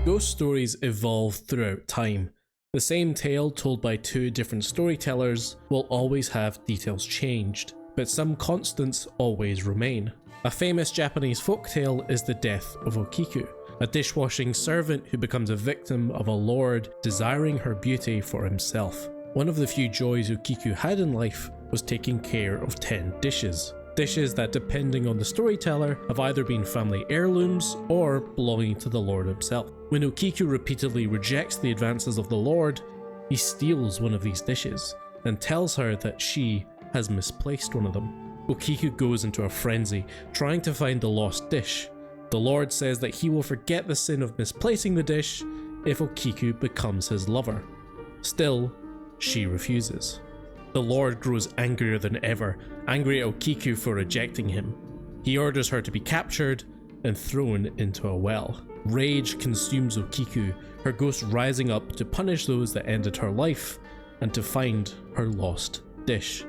Ghost stories evolve throughout time. The same tale told by two different storytellers will always have details changed, but some constants always remain. A famous Japanese folktale is the death of Okiku, a dishwashing servant who becomes a victim of a lord desiring her beauty for himself. One of the few joys Okiku had in life was taking care of 10 dishes. Dishes that, depending on the storyteller, have either been family heirlooms or belonging to the lord himself. When Okiku repeatedly rejects the advances of the lord, he steals one of these dishes and tells her that she has misplaced one of them. Okiku goes into a frenzy, trying to find the lost dish. The lord says that he will forget the sin of misplacing the dish if Okiku becomes his lover. Still, she refuses. The lord grows angrier than ever, angry at Okiku for rejecting him. He orders her to be captured and thrown into a well. Rage consumes Okiku, her ghost rising up to punish those that ended her life and to find her lost dish.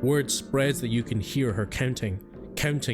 Word spreads that you can hear her counting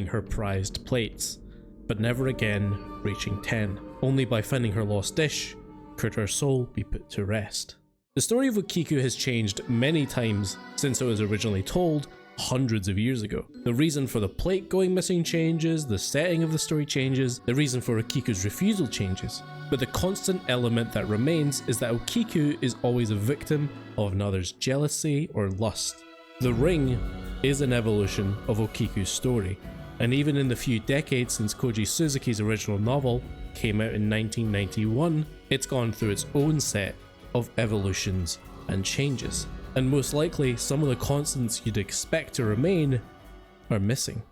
her prized plates, but never again reaching 10. Only by finding her lost dish could her soul be put to rest. The story of Okiku has changed many times since it was originally told hundreds of years ago. The reason for the plate going missing changes, the setting of the story changes, the reason for Okiku's refusal changes. But the constant element that remains is that Okiku is always a victim of another's jealousy or lust. The Ring is an evolution of Okiku's story, and even in the few decades since Koji Suzuki's original novel came out in 1991, it's gone through its own set of evolutions and changes, and most likely some of the constants you'd expect to remain are missing.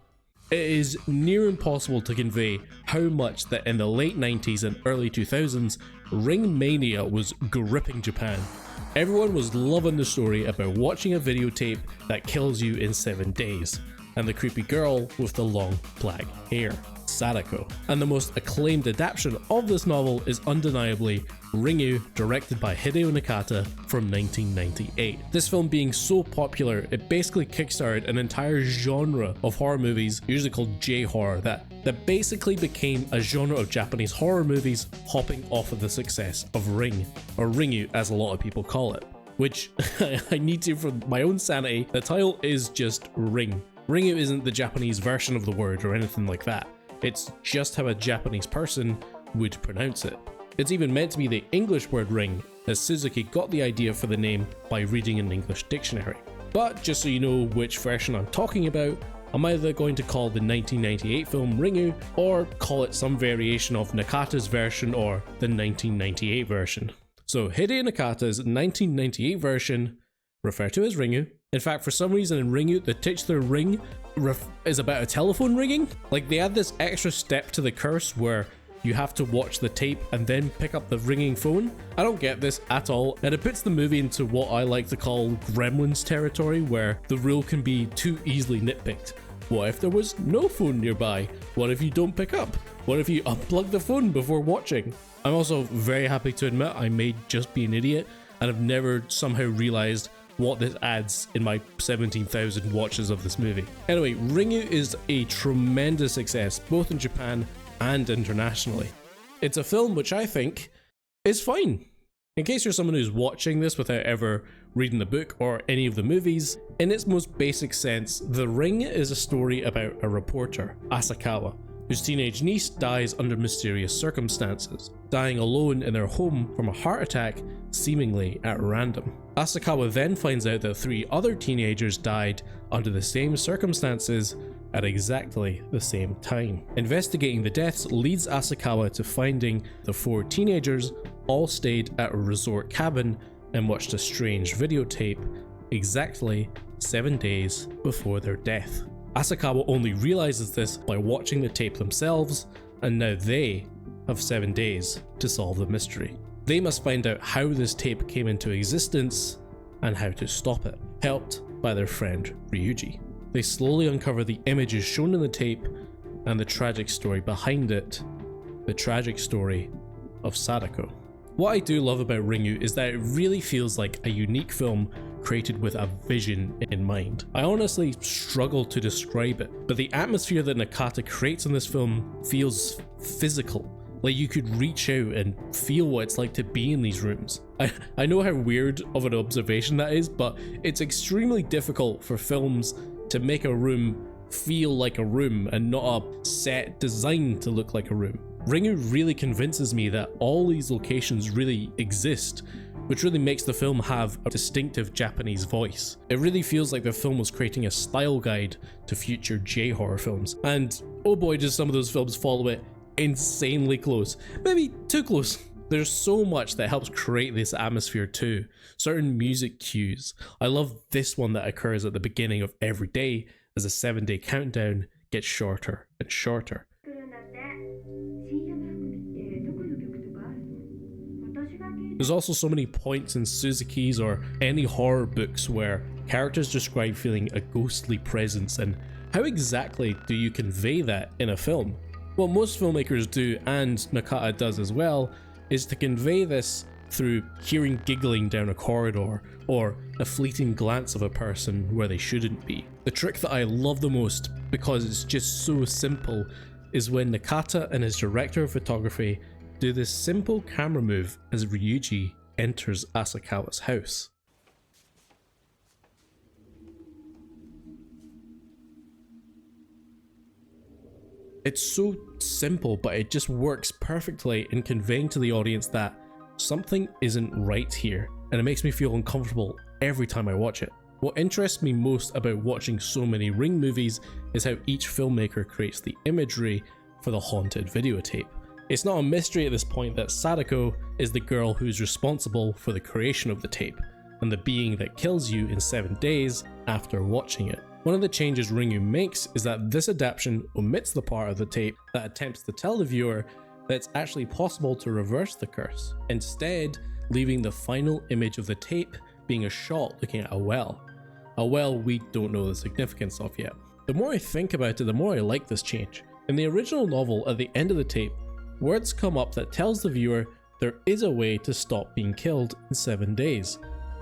It is near impossible to convey how much that in the late 90s and early 2000s, Ring Mania was gripping Japan. Everyone was loving the story about watching a videotape that kills you in 7 days, and the creepy girl with the long black hair, Sadako. And the most acclaimed adaptation of this novel is undeniably Ringu, directed by Hideo Nakata from 1998. This film being so popular, it basically kickstarted an entire genre of horror movies, usually called J-horror, that basically became a genre of Japanese horror movies hopping off of the success of Ring, or Ringu as a lot of people call it. Which, I need to, for my own sanity, the title is just Ring. Ringu isn't the Japanese version of the word or anything like that. It's just how a Japanese person would pronounce it. It's even meant to be the English word ring, as Suzuki got the idea for the name by reading an English dictionary. But just so you know which version I'm talking about, I'm either going to call the 1998 film Ringu, or call it some variation of Nakata's version or the 1998 version. So Hideo Nakata's 1998 version, referred to as Ringu. In fact, for some reason in Ringu, the titular ring is about a telephone ringing. Like, they add this extra step to the curse where you have to watch the tape and then pick up the ringing phone. I don't get this at all, and it puts the movie into what I like to call Gremlins territory, where the rule can be too easily nitpicked. What if there was no phone nearby? What if you don't pick up? What if you unplug the phone before watching? I'm also very happy to admit I may just be an idiot and have never somehow realized what this adds in my 17,000 watches of this movie. Anyway, Ringu is a tremendous success both in Japan and internationally. It's a film which I think is fine. In case you're someone who's watching this without ever reading the book or any of the movies, in its most basic sense, The Ring is a story about a reporter, Asakawa, whose teenage niece dies under mysterious circumstances, dying alone in their home from a heart attack seemingly at random. Asakawa then finds out that 3 other teenagers died under the same circumstances at exactly the same time. Investigating the deaths leads Asakawa to finding the 4 teenagers all stayed at a resort cabin and watched a strange videotape exactly 7 days before their death. Asakawa only realizes this by watching the tape themselves, and now they have 7 days to solve the mystery. They must find out how this tape came into existence and how to stop it, helped by their friend Ryuji. They slowly uncover the images shown in the tape and the tragic story behind it, the tragic story of Sadako. What I do love about Ringu is that it really feels like a unique film created with a vision in mind. I honestly struggle to describe it, but the atmosphere that Nakata creates in this film feels physical. Like you could reach out and feel what it's like to be in these rooms. I know how weird of an observation that is, but it's extremely difficult for films to make a room feel like a room and not a set designed to look like a room. Ringu really convinces me that all these locations really exist, which really makes the film have a distinctive Japanese voice. It really feels like the film was creating a style guide to future J-horror films, and oh boy does some of those films follow it insanely close, maybe too close. There's so much that helps create this atmosphere too. Certain music cues. I love this one that occurs at the beginning of every day as the 7-day countdown gets shorter and shorter. There's also so many points in Suzuki's or any horror books where characters describe feeling a ghostly presence, and how exactly do you convey that in a film? What most filmmakers do, and Nakata does as well, is to convey this through hearing giggling down a corridor or a fleeting glance of a person where they shouldn't be. The trick that I love the most, because it's just so simple, is when Nakata and his director of photography do this simple camera move as Ryuji enters Asakawa's house. It's so simple, but it just works perfectly in conveying to the audience that something isn't right here, and it makes me feel uncomfortable every time I watch it. What interests me most about watching so many Ring movies is how each filmmaker creates the imagery for the haunted videotape. It's not a mystery at this point that Sadako is the girl who's responsible for the creation of the tape, and the being that kills you in 7 days after watching it. One of the changes Ringu makes is that this adaptation omits the part of the tape that attempts to tell the viewer that it's actually possible to reverse the curse, instead leaving the final image of the tape being a shot looking at a well we don't know the significance of yet. The more I think about it, the more I like this change. In the original novel, at the end of the tape, words come up that tells the viewer there is a way to stop being killed in 7 days.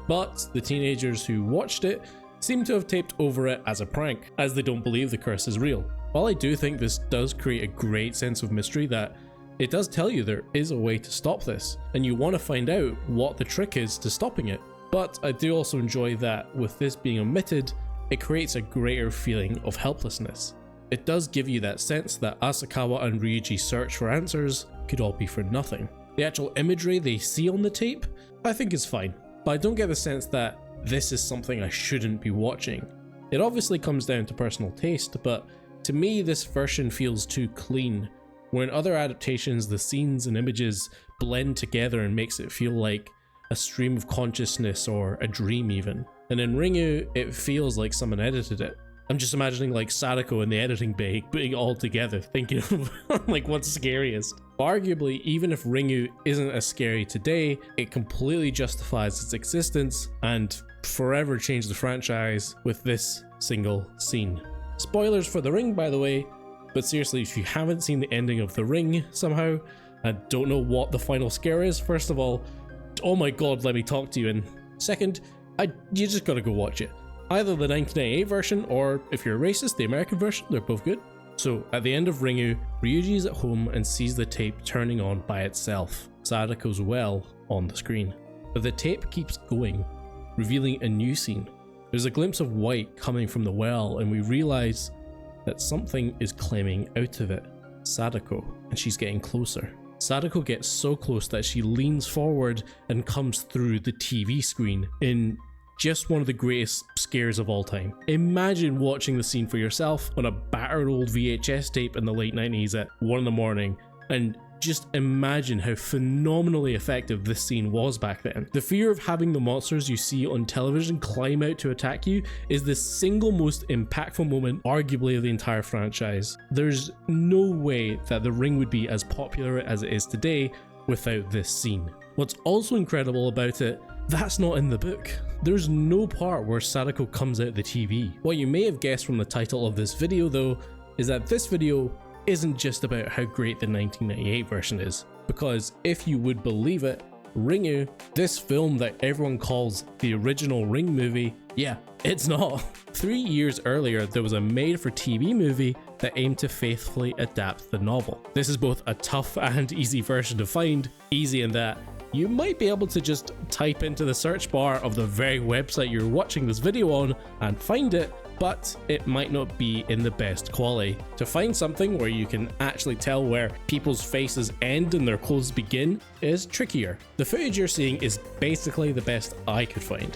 But the teenagers who watched it seem to have taped over it as a prank, as they don't believe the curse is real. While I do think this does create a great sense of mystery, that it does tell you there is a way to stop this, and you want to find out what the trick is to stopping it. But I do also enjoy that with this being omitted, it creates a greater feeling of helplessness. It does give you that sense that Asakawa and Ryuji's search for answers could all be for nothing. The actual imagery they see on the tape, I think is fine, but I don't get the sense that this is something I shouldn't be watching. It obviously comes down to personal taste, but to me this version feels too clean, where in other adaptations the scenes and images blend together and makes it feel like a stream of consciousness or a dream even. And in Ringu, it feels like someone edited it. I'm just imagining like Sadako in the editing bay putting it all together, thinking of like what's scariest. Arguably, even if Ringu isn't as scary today, it completely justifies its existence and forever changed the franchise with this single scene. Spoilers for The Ring, by the way, but seriously, if you haven't seen the ending of The Ring somehow and don't know what the final scare is, first of all, oh my god, let me talk to you, and second, you just gotta go watch it. Either the 1998 version, or if you're a racist, the American version, they're both good. So at the end of Ringu, Ryuji is at home and sees the tape turning on by itself, Sadako's well on the screen. But the tape keeps going, revealing a new scene. There's a glimpse of white coming from the well, and we realize that something is climbing out of it, Sadako, and she's getting closer. Sadako gets so close that she leans forward and comes through the TV screen in just one of the greatest scares of all time. Imagine watching the scene for yourself on a battered old VHS tape in the late 90s at 1 in the morning, and just imagine how phenomenally effective this scene was back then. The fear of having the monsters you see on television climb out to attack you is the single most impactful moment, arguably, of the entire franchise. There's no way that The Ring would be as popular as it is today without this scene. What's also incredible about it, that's not in the book. There's no part where Sadako comes out the TV. What you may have guessed from the title of this video though, is that this video isn't just about how great the 1998 version is, because if you would believe it, Ringu, this film that everyone calls the original Ring movie, yeah, it's not. 3 years earlier, there was a made-for-TV movie that aim to faithfully adapt the novel. This is both a tough and easy version to find, easy in that you might be able to just type into the search bar of the very website you're watching this video on and find it, but it might not be in the best quality. To find something where you can actually tell where people's faces end and their clothes begin is trickier. The footage you're seeing is basically the best I could find.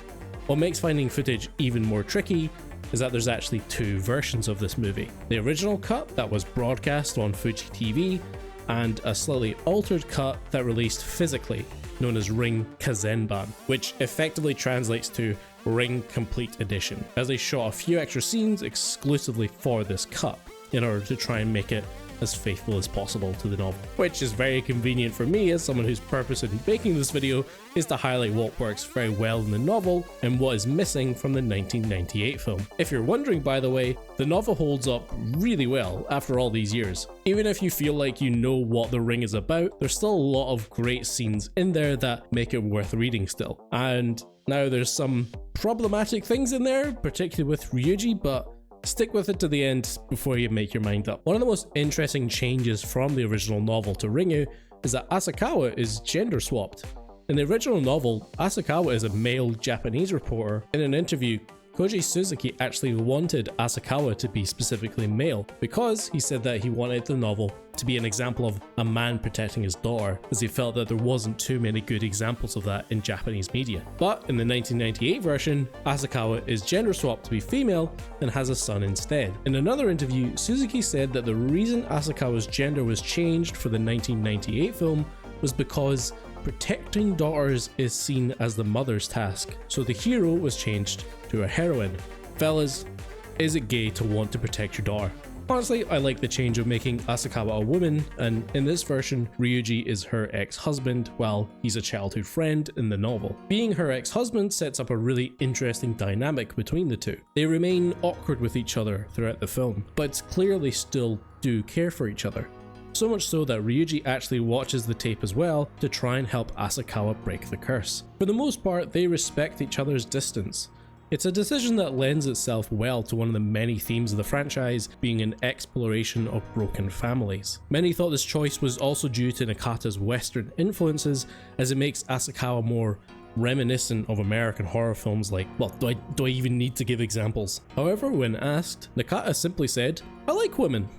What makes finding footage even more tricky is that there's actually two versions of this movie. The original cut that was broadcast on Fuji TV and a slightly altered cut that released physically, known as Ring Kazenban, which effectively translates to Ring Complete Edition, as they shot a few extra scenes exclusively for this cut in order to try and make it as faithful as possible to the novel, which is very convenient for me as someone whose purpose in making this video is to highlight what works very well in the novel and what is missing from the 1998 film. If you're wondering, by the way, the novel holds up really well after all these years. Even if you feel like you know what The Ring is about, there's still a lot of great scenes in there that make it worth reading still. And now there's some problematic things in there, particularly with Ryuji, but stick with it to the end before you make your mind up. One of the most interesting changes from the original novel to Ringu is that Asakawa is gender swapped. In the original novel, Asakawa is a male Japanese reporter. In an interview, Koji Suzuki actually wanted Asakawa to be specifically male because he said that he wanted the novel to be an example of a man protecting his daughter, as he felt that there wasn't too many good examples of that in Japanese media. But in the 1998 version, Asakawa is gender swapped to be female and has a son instead. In another interview, Suzuki said that the reason Asakawa's gender was changed for the 1998 film was because protecting daughters is seen as the mother's task, so the hero was changed to a heroine. Fellas, is it gay to want to protect your daughter? Honestly, I like the change of making Asakawa a woman, and in this version, Ryuji is her ex-husband while he's a childhood friend in the novel. Being her ex-husband sets up a really interesting dynamic between the two. They remain awkward with each other throughout the film, but clearly still do care for each other. So much so that Ryuji actually watches the tape as well to try and help Asakawa break the curse. For the most part, they respect each other's distance. It's a decision that lends itself well to one of the many themes of the franchise being an exploration of broken families. Many thought this choice was also due to Nakata's Western influences, as it makes Asakawa more reminiscent of American horror films like, well, do I even need to give examples? However, when asked, Nakata simply said, "I like women."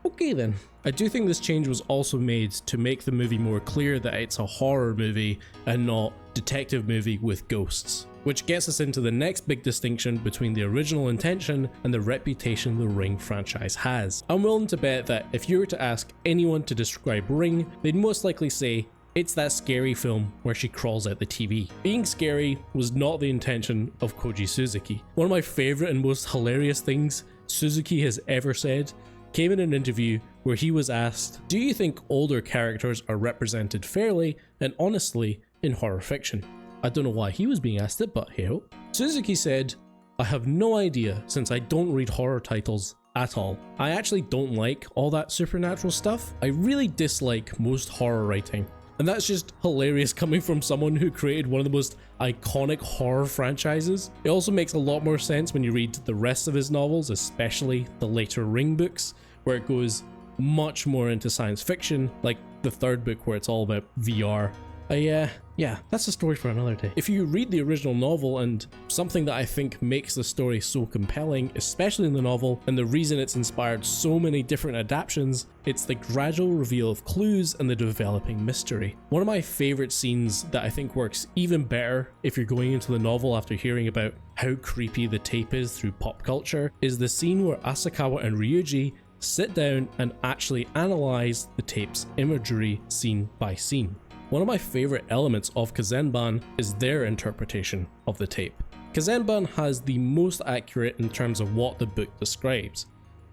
Okay then. I do think this change was also made to make the movie more clear that it's a horror movie and not detective movie with ghosts. Which gets us into the next big distinction between the original intention and the reputation the Ring franchise has. I'm willing to bet that if you were to ask anyone to describe Ring, they'd most likely say, it's that scary film where she crawls out the TV. Being scary was not the intention of Koji Suzuki. One of my favourite and most hilarious things Suzuki has ever said came in an interview where he was asked, do you think older characters are represented fairly and honestly in horror fiction? I don't know why he was being asked it, but hey ho. Suzuki said, I have no idea since I don't read horror titles at all. I actually don't like all that supernatural stuff. I really dislike most horror writing. And that's just hilarious coming from someone who created one of the most iconic horror franchises. It also makes a lot more sense when you read the rest of his novels, especially the later Ring books, where it goes much more into science fiction, like the third book where it's all about VR. Yeah, that's a story for another day. If you read the original novel, and something that I think makes the story so compelling, especially in the novel, and the reason it's inspired so many different adaptations, it's the gradual reveal of clues and the developing mystery. One of my favorite scenes that I think works even better if you're going into the novel after hearing about how creepy the tape is through pop culture is the scene where Asakawa and Ryuji sit down and actually analyze the tape's imagery scene by scene. One of my favorite elements of Kazenban is their interpretation of the tape. Kazenban has the most accurate in terms of what the book describes.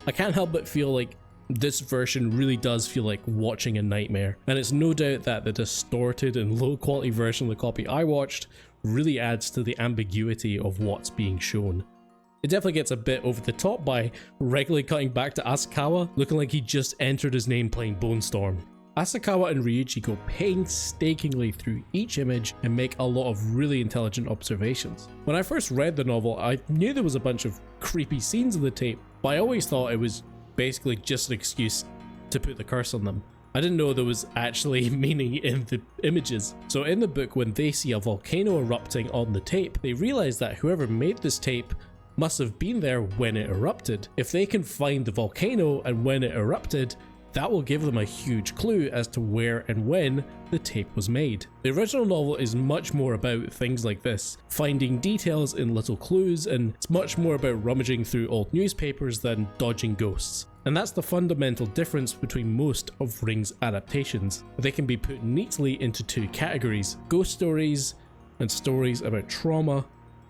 I can't help but feel like this version really does feel like watching a nightmare, and it's no doubt that the distorted and low quality version of the copy I watched really adds to the ambiguity of what's being shown. It definitely gets a bit over the top by regularly cutting back to Asakawa looking like he just entered his name playing Bone Storm. Asakawa and Ryuji go painstakingly through each image and make a lot of really intelligent observations. When I first read the novel, I knew there was a bunch of creepy scenes in the tape, but I always thought it was basically just an excuse to put the curse on them. I didn't know there was actually meaning in the images. So in the book, when they see a volcano erupting on the tape, they realize that whoever made this tape must have been there when it erupted. If they can find the volcano and when it erupted, that will give them a huge clue as to where and when the tape was made. The original novel is much more about things like this, finding details in little clues, and it's much more about rummaging through old newspapers than dodging ghosts. And that's the fundamental difference between most of Ring's adaptations. They can be put neatly into two categories: ghost stories and stories about trauma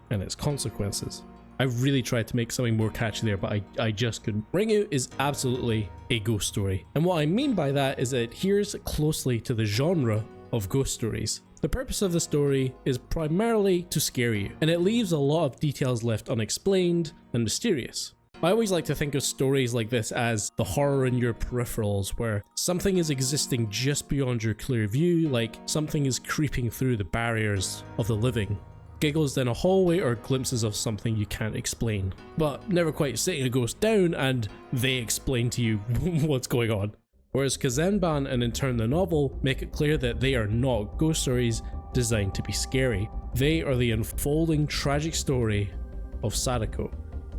and its consequences. I really tried to make something more catchy there, but I just couldn't. Ringu is absolutely a ghost story. And what I mean by that is that it adheres closely to the genre of ghost stories. The purpose of the story is primarily to scare you, and it leaves a lot of details left unexplained and mysterious. I always like to think of stories like this as the horror in your peripherals, where something is existing just beyond your clear view, like something is creeping through the barriers of the living. Giggles down a hallway or glimpses of something you can't explain, but never quite sitting a ghost down and they explain to you what's going on. Whereas Kazenban and in turn the novel make it clear that they are not ghost stories designed to be scary. They are the unfolding tragic story of Sadako,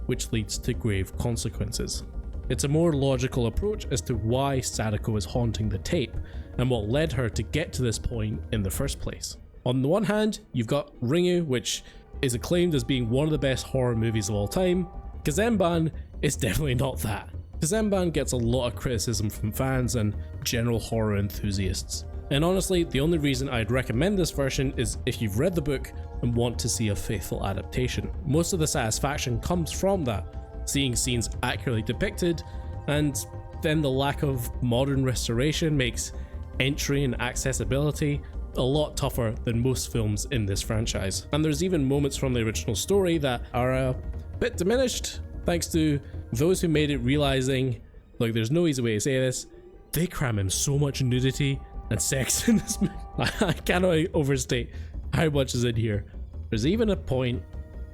which leads to grave consequences. It's a more logical approach as to why Sadako is haunting the tape and what led her to get to this point in the first place. On the one hand, you've got Ringu, which is acclaimed as being one of the best horror movies of all time. Kazenban is definitely not that. Kazenban gets a lot of criticism from fans and general horror enthusiasts. And honestly, the only reason I'd recommend this version is if you've read the book and want to see a faithful adaptation. Most of the satisfaction comes from that, seeing scenes accurately depicted, and then the lack of modern restoration makes entry and accessibility a lot tougher than most films in this franchise. And there's even moments from the original story that are a bit diminished thanks to those who made it realizing, like, there's no easy way to say this, they cram in so much nudity and sex in this movie. I cannot overstate how much is in here. There's even a point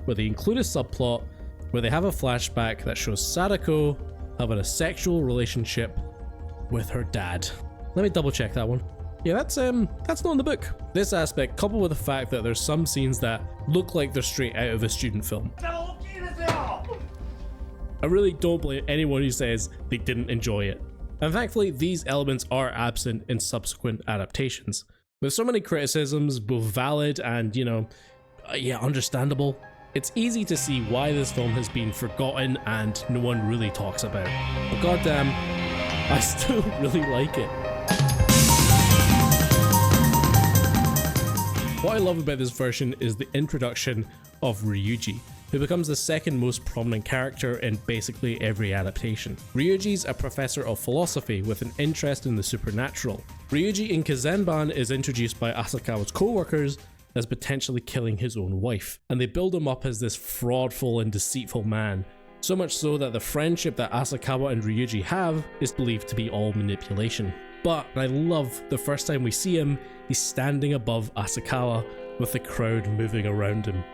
where they include a subplot where they have a flashback that shows Sadako having a sexual relationship with her dad. Let me double check that one. Yeah, that's not in the book. This aspect, coupled with the fact that there's some scenes that look like they're straight out of a student film. I really don't blame anyone who says they didn't enjoy it. And thankfully, these elements are absent in subsequent adaptations. With so many criticisms, both valid and, understandable, it's easy to see why this film has been forgotten and no one really talks about. But goddamn, I still really like it. What I love about this version is the introduction of Ryuji, who becomes the second most prominent character in basically every adaptation. Ryuji's a professor of philosophy with an interest in the supernatural. Ryuji in Kazenban is introduced by Asakawa's co-workers as potentially killing his own wife, and they build him up as this fraudful and deceitful man, so much so that the friendship that Asakawa and Ryuji have is believed to be all manipulation. But I love the first time we see him, he's standing above Asakawa with the crowd moving around him,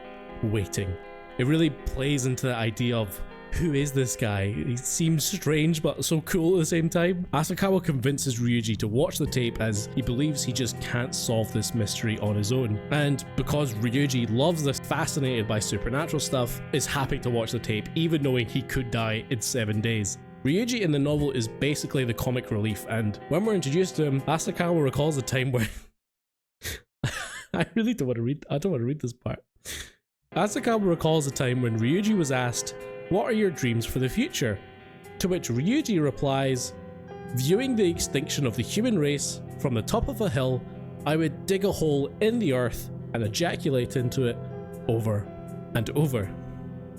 waiting. It really plays into the idea of, who is this guy? He seems strange but so cool at the same time. Asakawa convinces Ryuji to watch the tape as he believes he just can't solve this mystery on his own. And because Ryuji loves this, fascinated by supernatural stuff, is happy to watch the tape even knowing he could die in 7 days. Ryuji in the novel is basically the comic relief, and when we're introduced to him, Asakawa recalls a time where I don't want to read this part. Asakawa recalls a time when Ryuji was asked, "What are your dreams for the future?" To which Ryuji replies, "Viewing the extinction of the human race from the top of a hill, I would dig a hole in the earth and ejaculate into it over and over."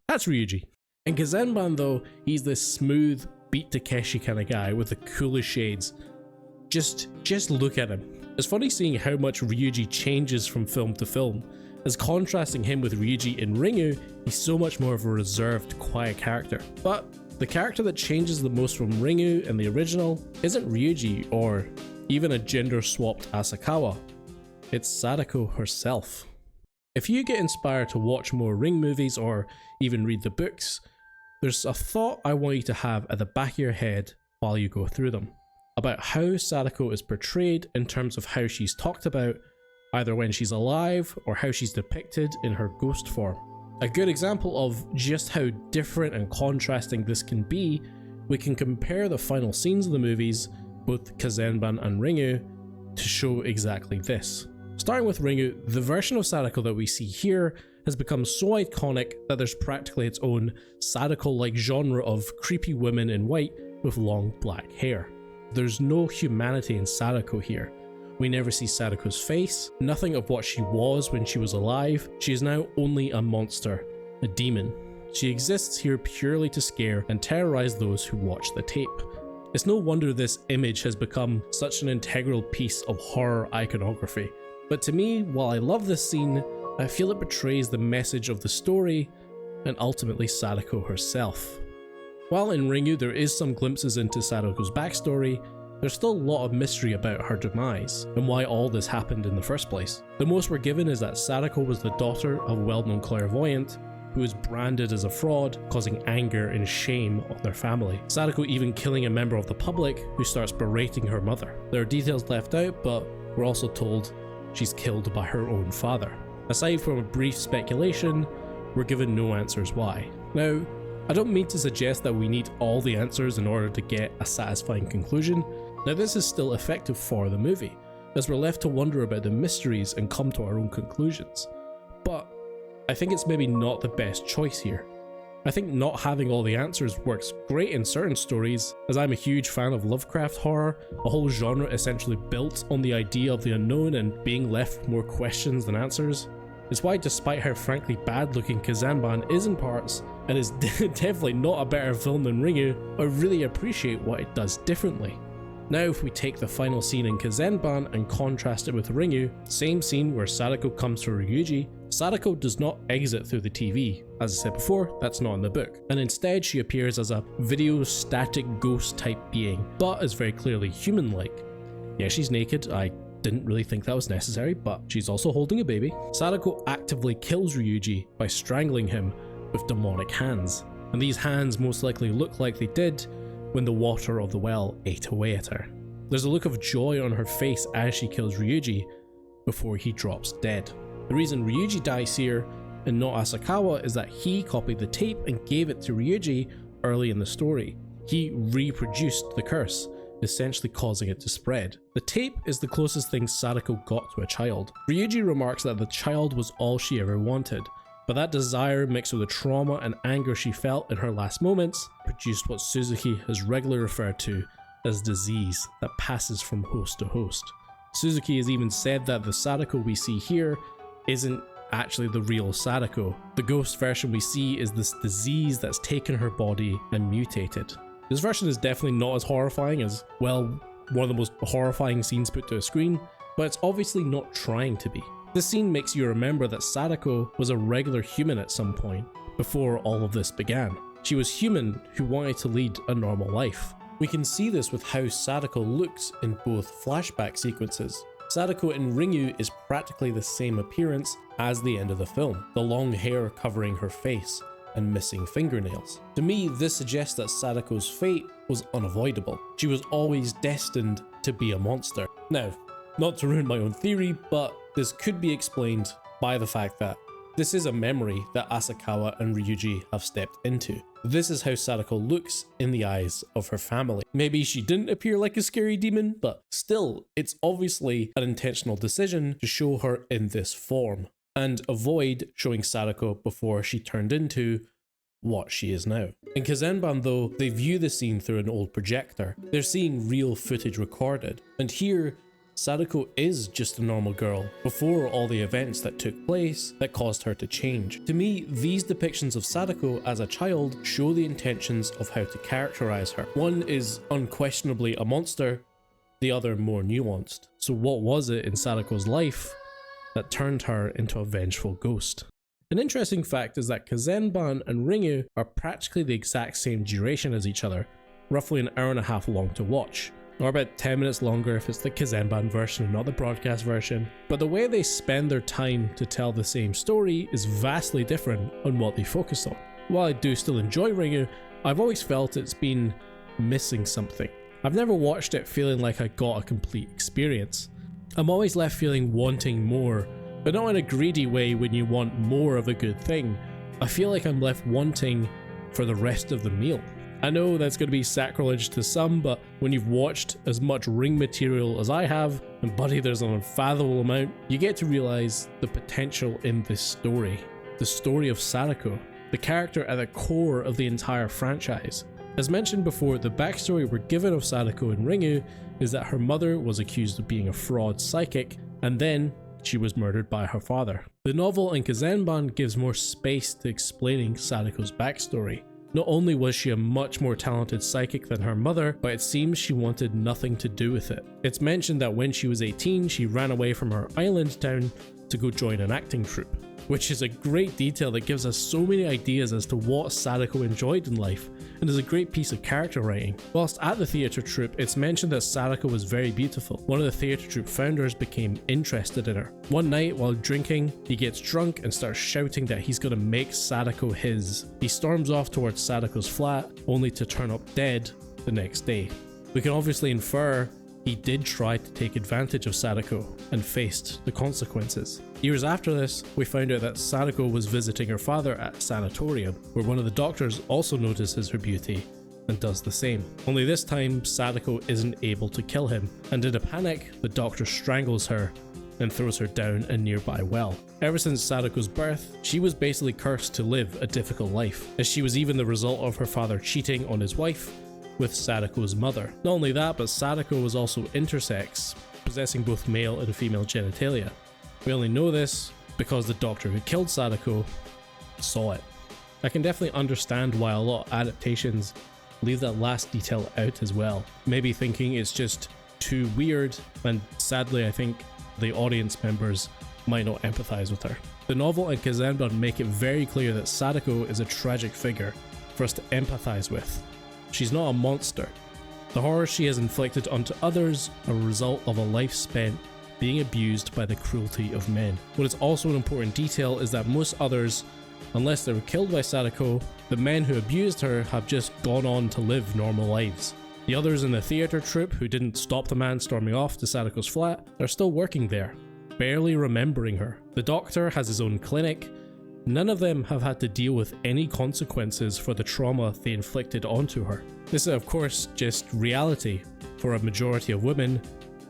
That's Ryuji. In Kazenban though, he's this smooth, Beat Takeshi kind of guy with the coolest shades. Just look at him. It's funny seeing how much Ryuji changes from film to film. As contrasting him with Ryuji in Ringu, he's so much more of a reserved, quiet character. But the character that changes the most from Ringu in the original isn't Ryuji or even a gender-swapped Asakawa. It's Sadako herself. If you get inspired to watch more Ring movies or even read the books, there's a thought I want you to have at the back of your head while you go through them, about how Sadako is portrayed in terms of how she's talked about, either when she's alive or how she's depicted in her ghost form. A good example of just how different and contrasting this can be, we can compare the final scenes of the movies, both Kazenban and Ringu, to show exactly this. Starting with Ringu, the version of Sadako that we see here has become so iconic that there's practically its own Sadako-like genre of creepy women in white with long black hair. There's no humanity in Sadako here. We never see Sadako's face, nothing of what she was when she was alive. She is now only a monster, a demon. She exists here purely to scare and terrorize those who watch the tape. It's no wonder this image has become such an integral piece of horror iconography. But to me, while I love this scene, I feel it betrays the message of the story and ultimately Sadako herself. While in Ringu there is some glimpses into Sadako's backstory, there's still a lot of mystery about her demise and why all this happened in the first place. The most we're given is that Sadako was the daughter of a well-known clairvoyant who is branded as a fraud, causing anger and shame on their family. Sadako even killing a member of the public who starts berating her mother. There are details left out, but we're also told she's killed by her own father. Aside from a brief speculation, we're given no answers why. Now, I don't mean to suggest that we need all the answers in order to get a satisfying conclusion. Now, this is still effective for the movie, as we're left to wonder about the mysteries and come to our own conclusions. But I think it's maybe not the best choice here. I think not having all the answers works great in certain stories, as I'm a huge fan of Lovecraft horror, a whole genre essentially built on the idea of the unknown and being left with more questions than answers. It's why, despite how frankly bad looking Kazenban is in parts, and is definitely not a better film than Ringu, I really appreciate what it does differently. Now if we take the final scene in Kazenban and contrast it with Ringu, same scene where Sadako comes to Ryuji, Sadako does not exit through the TV. As I said before, that's not in the book, and instead she appears as a video static ghost type being, but is very clearly human-like. Yeah, she's naked, I didn't really think that was necessary, but she's also holding a baby. Sadako actively kills Ryuji by strangling him with demonic hands, and these hands most likely look like they did when the water of the well ate away at her. There's a look of joy on her face as she kills Ryuji before he drops dead. The reason Ryuji dies here and not Asakawa is that he copied the tape and gave it to Ryuji early in the story. He reproduced the curse, essentially causing it to spread. The tape is the closest thing Sadako got to a child. Ryuji remarks that the child was all she ever wanted, but that desire mixed with the trauma and anger she felt in her last moments produced what Suzuki has regularly referred to as disease that passes from host to host. Suzuki has even said that the Sadako we see here isn't actually the real Sadako. The ghost version we see is this disease that's taken her body and mutated. This version is definitely not as horrifying as, well, one of the most horrifying scenes put to a screen, but it's obviously not trying to be. This scene makes you remember that Sadako was a regular human at some point, before all of this began. She was human who wanted to lead a normal life. We can see this with how Sadako looks in both flashback sequences. Sadako in Ringu is practically the same appearance as the end of the film, the long hair covering her face and missing fingernails. To me, this suggests that Sadako's fate was unavoidable. She was always destined to be a monster. Now, not to ruin my own theory, but this could be explained by the fact that this is a memory that Asakawa and Ryuji have stepped into. This is how Sadako looks in the eyes of her family. Maybe she didn't appear like a scary demon, but still, it's obviously an intentional decision to show her in this form and avoid showing Sadako before she turned into what she is now. In Kazenban though, they view the scene through an old projector. They're seeing real footage recorded, and here Sadako is just a normal girl before all the events that took place that caused her to change. To me, these depictions of Sadako as a child show the intentions of how to characterize her. One is unquestionably a monster, the other more nuanced. So what was it in Sadako's life that turned her into a vengeful ghost? An interesting fact is that Kazenban and Ringu are practically the exact same duration as each other, roughly an hour and a half long to watch, or about 10 minutes longer if it's the Kazenban version and not the broadcast version. But the way they spend their time to tell the same story is vastly different on what they focus on. While I do still enjoy Ringu, I've always felt it's been missing something. I've never watched it feeling like I got a complete experience. I'm always left feeling wanting more, but not in a greedy way when you want more of a good thing. I feel like I'm left wanting for the rest of the meal. I know that's going to be sacrilege to some, but when you've watched as much Ring material as I have, and buddy, there's an unfathomable amount, you get to realize the potential in this story. The story of Sadako, the character at the core of the entire franchise. As mentioned before, the backstory we're given of Sadako in Ringu is that her mother was accused of being a fraud psychic, and then she was murdered by her father. The novel in Kazenban gives more space to explaining Sadako's backstory. Not only was she a much more talented psychic than her mother, but it seems she wanted nothing to do with it. It's mentioned that when she was 18, she ran away from her island town to go join an acting troupe, which is a great detail that gives us so many ideas as to what Sadako enjoyed in life, and is a great piece of character writing. Whilst at the theatre troupe, it's mentioned that Sadako was very beautiful. One of the theatre troupe founders became interested in her. One night while drinking, he gets drunk and starts shouting that he's going to make Sadako his. He storms off towards Sadako's flat, only to turn up dead the next day. We can obviously infer he did try to take advantage of Sadako and faced the consequences. Years after this, we found out that Sadako was visiting her father at a sanatorium, where one of the doctors also notices her beauty and does the same. Only this time, Sadako isn't able to kill him, and in a panic, the doctor strangles her and throws her down a nearby well. Ever since Sadako's birth, she was basically cursed to live a difficult life, as she was even the result of her father cheating on his wife with Sadako's mother. Not only that, but Sadako was also intersex, possessing both male and female genitalia. We only know this because the doctor who killed Sadako saw it. I can definitely understand why a lot of adaptations leave that last detail out as well, maybe thinking it's just too weird, and sadly I think the audience members might not empathize with her. The novel and Kazenban make it very clear that Sadako is a tragic figure for us to empathize with. She's not a monster. The horror she has inflicted onto others are a result of a life spent being abused by the cruelty of men. What is also an important detail is that most others, unless they were killed by Sadako, the men who abused her have just gone on to live normal lives. The others in the theatre troupe who didn't stop the man storming off to Sadako's flat are still working there, barely remembering her. The doctor has his own clinic. None of them have had to deal with any consequences for the trauma they inflicted onto her. This is of course just reality for a majority of women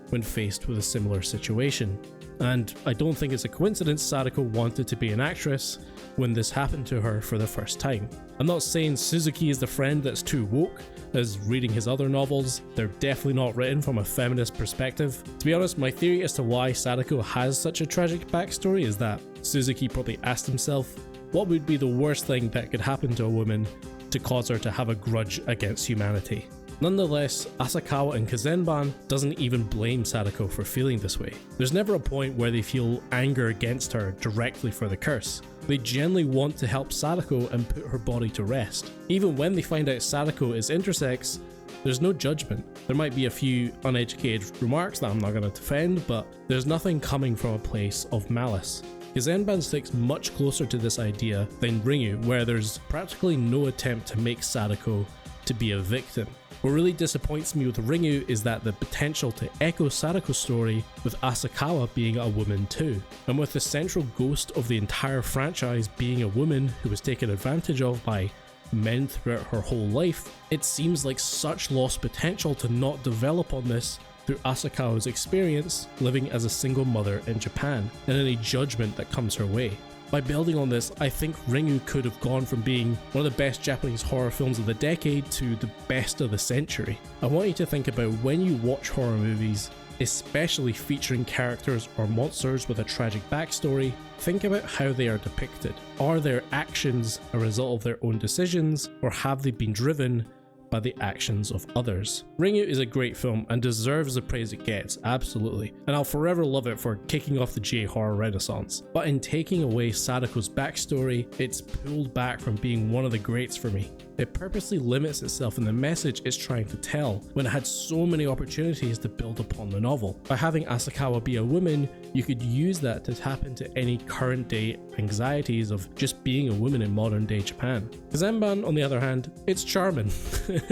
when faced with a similar situation. And I don't think it's a coincidence Sadako wanted to be an actress when this happened to her for the first time. I'm not saying Suzuki is the friend that's too woke, as reading his other novels, they're definitely not written from a feminist perspective. To be honest, my theory as to why Sadako has such a tragic backstory is that Suzuki probably asked himself, what would be the worst thing that could happen to a woman to cause her to have a grudge against humanity? Nonetheless, Asakawa in Kazenban doesn't even blame Sadako for feeling this way. There's never a point where they feel anger against her directly for the curse. They genuinely want to help Sadako and put her body to rest. Even when they find out Sadako is intersex, there's no judgment. There might be a few uneducated remarks that I'm not going to defend, but there's nothing coming from a place of malice. Kazenban sticks much closer to this idea than Ringu, where there's practically no attempt to make Sadako to be a victim. What really disappoints me with Ringu is that the potential to echo Sadako's story with Asakawa being a woman too, and with the central ghost of the entire franchise being a woman who was taken advantage of by men throughout her whole life, it seems like such lost potential to not develop on this through Asakawa's experience living as a single mother in Japan, and any judgment that comes her way. By building on this, I think Ringu could have gone from being one of the best Japanese horror films of the decade to the best of the century. I want you to think about when you watch horror movies, especially featuring characters or monsters with a tragic backstory, think about how they are depicted. Are their actions a result of their own decisions, or have they been driven by the actions of others? Ringu is a great film and deserves the praise it gets, absolutely, and I'll forever love it for kicking off the J-horror renaissance. But in taking away Sadako's backstory, it's pulled back from being one of the greats for me. It purposely limits itself in the message it's trying to tell, when it had so many opportunities to build upon the novel. By having Asakawa be a woman, you could use that to tap into any current day anxieties of just being a woman in modern day Japan. Zenban, on the other hand, it's charming,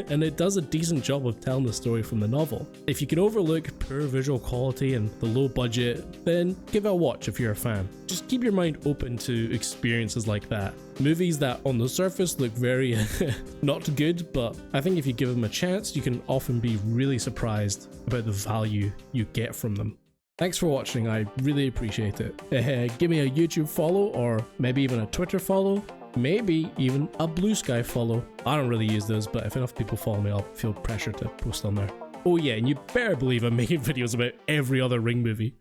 and it does a decent job of telling the story from the novel. If you can overlook poor visual quality and the low budget, then give it a watch if you're a fan. Just keep your mind open to experiences like that. Movies that on the surface look very not good, but I think if you give them a chance, you can often be really surprised about the value you get from them. Thanks for watching, I really appreciate it. Give me a YouTube follow, or maybe even a Twitter follow, maybe even a Blue Sky follow. I don't really use those, but if enough people follow me, I'll feel pressure to post on there. Oh yeah, and you better believe I'm making videos about every other Ring movie.